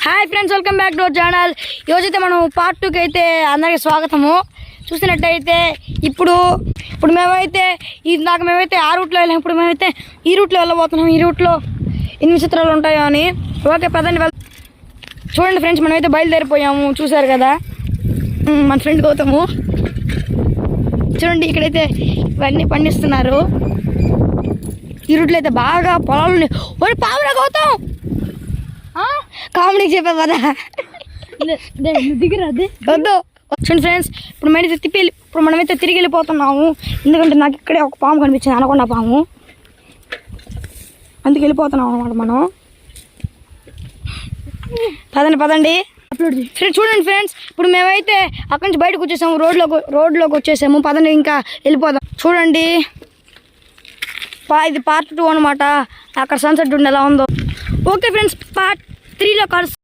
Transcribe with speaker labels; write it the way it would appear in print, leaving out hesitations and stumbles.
Speaker 1: Hi friends, welcome back to our channel. ఈరోజైతే మనం part 2కి అయితే అందరికీ స్వాగతము. చూసినట్టయితే ఇప్పుడు మేమైతే మేమైతే ఆ రూట్లో వెళ్ళాము. ఇప్పుడు మేమైతే ఈ రూట్లో వెళ్ళబోతున్నాం. ఈ రూట్లో ఎన్ని చిత్రాలు ఉంటాయో అని. ఓకే పదండి చూడండి ఫ్రెండ్స్, మనమైతే బయలుదేరిపోయాము. చూసారు కదా మన ఫ్రెండ్ గౌతము. చూడండి ఇక్కడైతే ఇవన్నీ పండిస్తున్నారు. ఈ రూట్లో అయితే బాగా పొలాలు ఉన్నాయి. ఓడి పావురా గౌతమ్, కామెడీ చెప్పా కదా వద్దు. చూడండి ఫ్రెండ్స్, ఇప్పుడు మనమైతే తిరిగి వెళ్ళిపోతున్నాము. ఎందుకంటే నాకు ఇక్కడే ఒక పాము కనిపించింది, అనకొండ పాము. అందుకు వెళ్ళిపోతున్నాం అనమాట మనం. పదండి ఫ్రెండ్స్. చూడండి ఫ్రెండ్స్, ఇప్పుడు మేమైతే అక్కడి నుంచి బయటకు వచ్చేసాము. రోడ్లోకి వచ్చేసాము. పదండి ఇంకా వెళ్ళిపోదాం. చూడండి ఇది పార్ట్ 2 అనమాట. అక్కడ సన్సెట్ ఉండి ఎలా ఉందో. ఓకే ఫ్రెండ్స్, పార్ట్ 3లో కలుస్తాం.